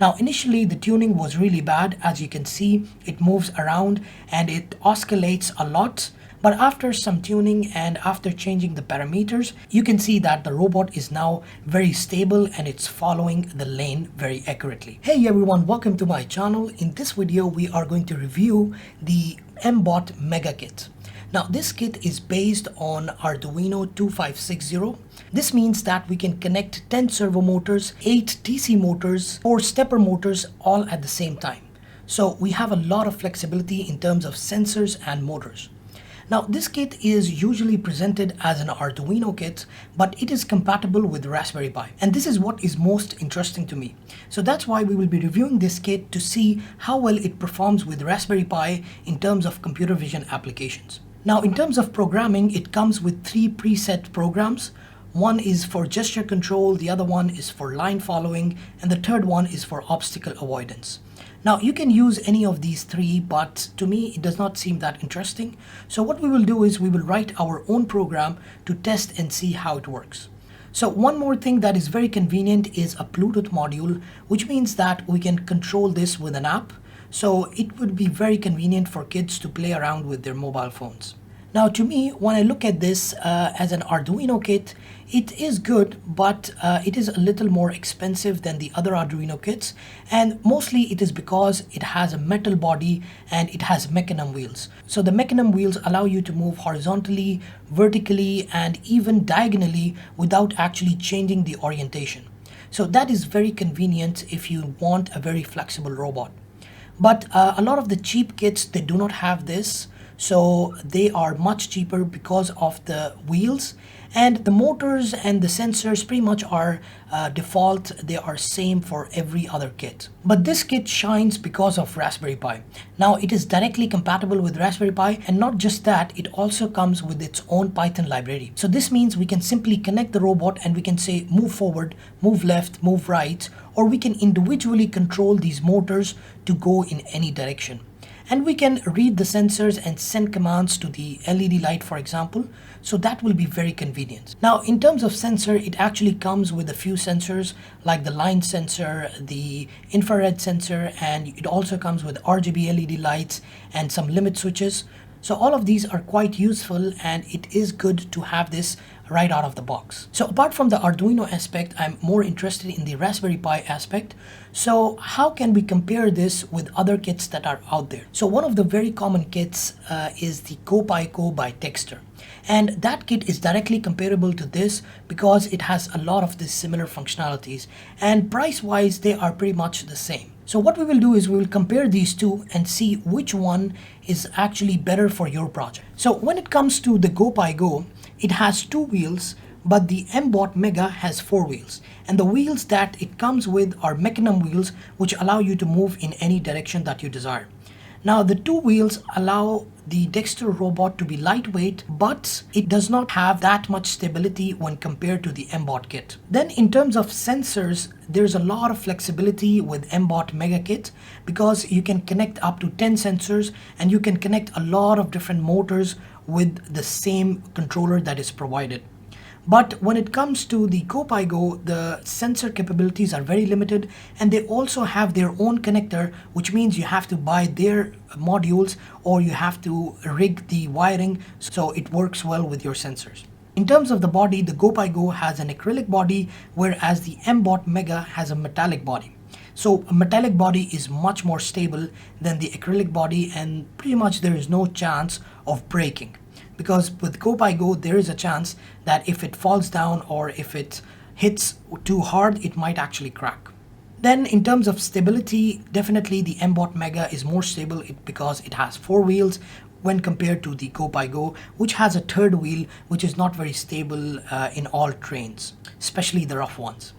Now initially the tuning was really bad. As you can see, it moves around and it oscillates a lot. But after some tuning and after changing the parameters, you can see that the robot is now very stable and it's following the lane very accurately. Hey everyone, welcome to my channel. In this video, we are going to review the mbotMega kit. Now this kit is based on Arduino 2560. This means that we can connect 10 servo motors, 8 DC motors, 4 stepper motors all at the same time. So we have a lot of flexibility in terms of sensors and motors. Now this kit is usually presented as an Arduino kit, but it is compatible with Raspberry Pi. And this is what is most interesting to me. So that's why we will be reviewing this kit to see how well it performs with Raspberry Pi in terms of computer vision applications. Now in terms of programming, it comes with 3 preset programs. One is for gesture control, the other one is for line following, and the third one is for obstacle avoidance. Now you can use any of these 3, but to me it does not seem that interesting. So what we will do is we will write our own program to test and see how it works. So one more thing that is very convenient is a Bluetooth module, which means that we can control this with an app. So it would be very convenient for kids to play around with their mobile phones. Now to me, when I look at this as an Arduino kit, it is good, but it is a little more expensive than the other Arduino kits, and mostly it is because it has a metal body and it has mechanism wheels. So the mechanism wheels allow you to move horizontally, vertically, and even diagonally without actually changing the orientation. So that is very convenient if you want a very flexible robot. But a lot of the cheap kits, they do not have this. So they are much cheaper because of the wheels, and the motors and the sensors pretty much are default. They are same for every other kit. But this kit shines because of Raspberry Pi. Now it is directly compatible with Raspberry Pi, and not just that, it also comes with its own Python library. So this means we can simply connect the robot and we can say move forward, move left, move right, or we can individually control these motors to go in any direction. And we can read the sensors and send commands to the LED light, for example. So that will be very convenient. Now, in terms of sensor, it actually comes with a few sensors like the line sensor, the infrared sensor, and it also comes with RGB LED lights and some limit switches. So all of these are quite useful, and it is good to have this right out of the box. So apart from the Arduino aspect, I'm more interested in the Raspberry Pi aspect. So how can we compare this with other kits that are out there? So one of the very common kits is the GoPiGo by Texter. And that kit is directly comparable to this because it has a lot of the similar functionalities, and price-wise, they are pretty much the same. So what we will do is we will compare these two and see which one is actually better for your project. So when it comes to the GoPiGo, it has 2 wheels, but the mbotMega has 4 wheels. And the wheels that it comes with are mechanism wheels, which allow you to move in any direction that you desire. Now the 2 wheels allow the Texter robot to be lightweight, but it does not have that much stability when compared to the mbot kit. Then in terms of sensors, there's a lot of flexibility with mbotMega kit because you can connect up to 10 sensors and you can connect a lot of different motors with the same controller that is provided. But when it comes to the GoPiGo, the sensor capabilities are very limited, and they also have their own connector, which means you have to buy their modules or you have to rig the wiring so it works well with your sensors. In terms of the body, the GoPiGo has an acrylic body, whereas the mbotMega has a metallic body. So a metallic body is much more stable than the acrylic body, and pretty much there is no chance of breaking. Because with GoPiGo, there is a chance that if it falls down or if it hits too hard, it might actually crack. Then in terms of stability, definitely the mbotMega is more stable because it has 4 wheels when compared to the GoPiGo, which has a 3rd wheel, which is not very stable in all terrains, especially the rough ones.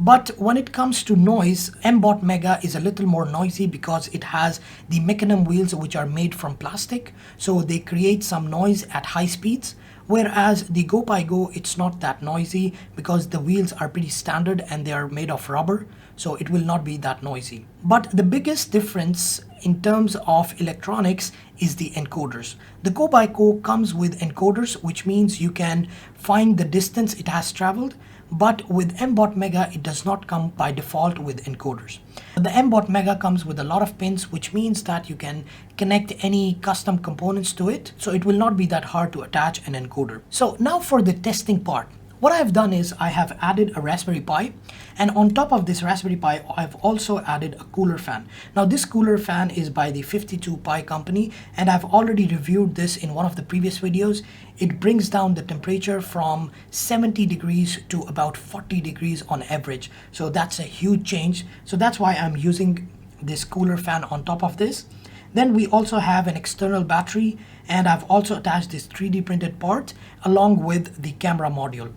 But when it comes to noise, mbotMega is a little more noisy because it has the mechanism wheels which are made from plastic, so they create some noise at high speeds. Whereas the GoPiGo, it's not that noisy because the wheels are pretty standard and they are made of rubber, so it will not be that noisy. But the biggest difference in terms of electronics is the encoders. The GoPiGo comes with encoders, which means you can find the distance it has traveled, but with mbotMega, it does not come by default with encoders. The mbotMega comes with a lot of pins, which means that you can connect any custom components to it, so it will not be that hard to attach an encoder. So now for the testing part. What I've done is I have added a Raspberry Pi, and on top of this Raspberry Pi, I've also added a cooler fan. Now this cooler fan is by the 52 Pi company, and I've already reviewed this in one of the previous videos. It brings down the temperature from 70 degrees to about 40 degrees on average. So that's a huge change. So that's why I'm using this cooler fan on top of this. Then we also have an external battery, and I've also attached this 3D printed part along with the camera module.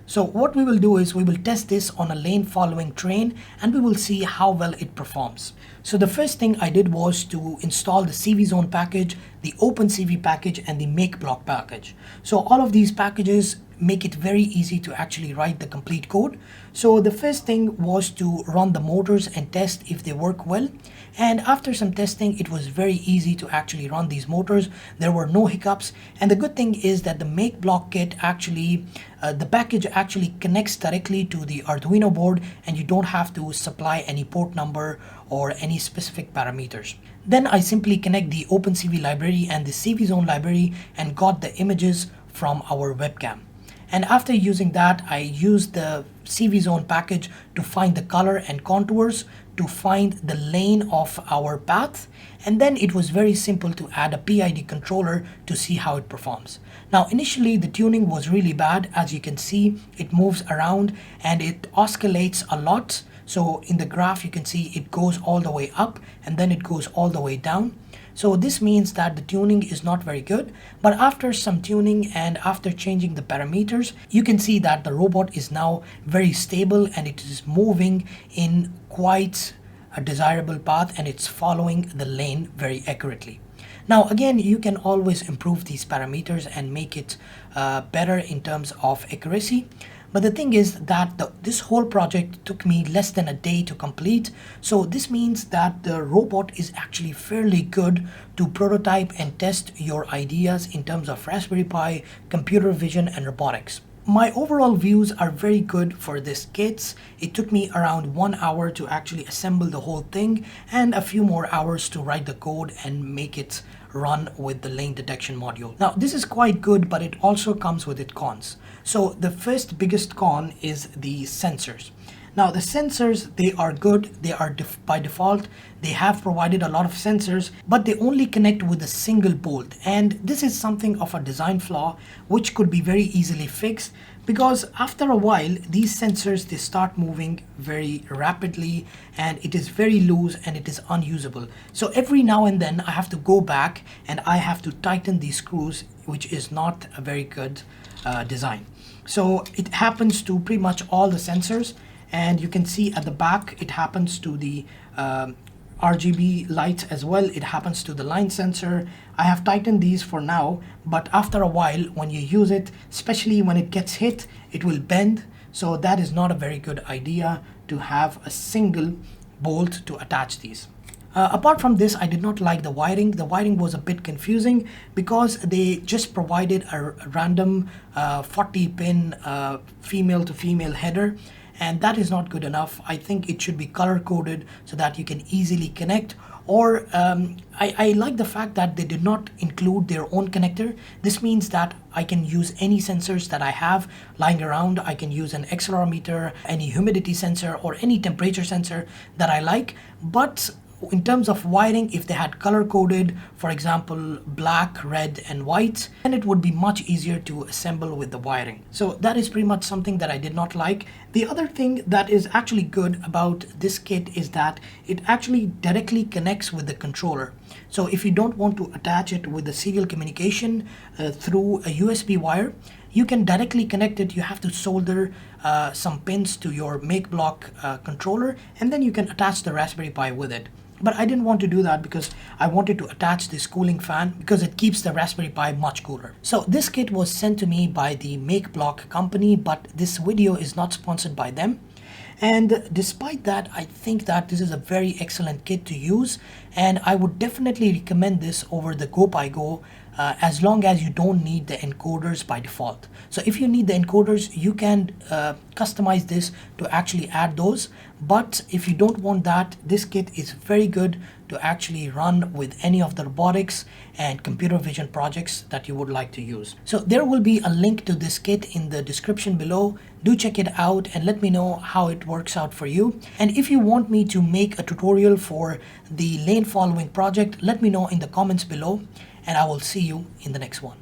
So what we will do is we will test this on a lane following train, and we will see how well it performs. So the first thing I did was to install the CV Zone package, the OpenCV package, and the mBot package. So all of these packages make it very easy to actually write the complete code. So the first thing was to run the motors and test if they work well. And after some testing, it was very easy to actually run these motors. There were no hiccups. And the good thing is that the mBot kit actually, the package actually connects directly to the Arduino board, and you don't have to supply any port number or any specific parameters. Then I simply connect the OpenCV library and the CV Zone library and got the images from our webcam. And after using that, I used the CV Zone package to find the color and contours, to find the lane of our path, and then it was very simple to add a PID controller to see how it performs. Now initially the tuning was really bad. As you can see, it moves around and it oscillates a lot. So in the graph you can see it goes all the way up and then it goes all the way down. So this means that the tuning is not very good, but after some tuning and after changing the parameters, you can see that the robot is now very stable and it is moving in quite a desirable path, and it's following the lane very accurately. Now again, you can always improve these parameters and make it better in terms of accuracy. But the thing is that this whole project took me less than a day to complete. So this means that the robot is actually fairly good to prototype and test your ideas in terms of Raspberry Pi, computer vision, and robotics. My overall views are very good for this kit. It took me around 1 hour to actually assemble the whole thing and a few more hours to write the code and make it run with the lane detection module. Now this is quite good, but it also comes with its cons. So the first biggest con is the sensors. Now the sensors, they are good, they are by default, they have provided a lot of sensors, but they only connect with a single bolt. And this is something of a design flaw which could be very easily fixed, because after a while these sensors, they start moving very rapidly and it is very loose and it is unusable. So every now and then I have to go back and I have to tighten these screws, which is not a very good design. So it happens to pretty much all the sensors. And you can see at the back, it happens to the RGB lights as well. It happens to the line sensor. I have tightened these for now, but after a while, when you use it, especially when it gets hit, it will bend. So that is not a very good idea to have a single bolt to attach these. Apart from this, I did not like the wiring. The wiring was a bit confusing because they just provided a random 40 pin female to female header. And that is not good enough. I think it should be color coded so that you can easily connect. Or I like the fact that they did not include their own connector. This means that I can use any sensors that I have lying around. I can use an accelerometer, any humidity sensor, or any temperature sensor that I like. But in terms of wiring, if they had color coded, for example, black, red, and white, then it would be much easier to assemble with the wiring. So that is pretty much something that I did not like. The other thing that is actually good about this kit is that it actually directly connects with the controller. So if you don't want to attach it with the serial communication through a USB wire, you can directly connect it. You have to solder some pins to your mBot controller, and then you can attach the Raspberry Pi with it. But I didn't want to do that because I wanted to attach this cooling fan because it keeps the Raspberry Pi much cooler. So this kit was sent to me by the mBot company, but this video is not sponsored by them. And despite that, I think that this is a very excellent kit to use, and I would definitely recommend this over the GoPiGo as long as you don't need the encoders by default. So if you need the encoders, you can customize this to actually add those. But if you don't want that, this kit is very good to actually run with any of the robotics and computer vision projects that you would like to use. So there will be a link to this kit in the description below. Do check it out and let me know how it works out for you. And if you want me to make a tutorial for the lane following project, let me know in the comments below, and I will see you in the next one.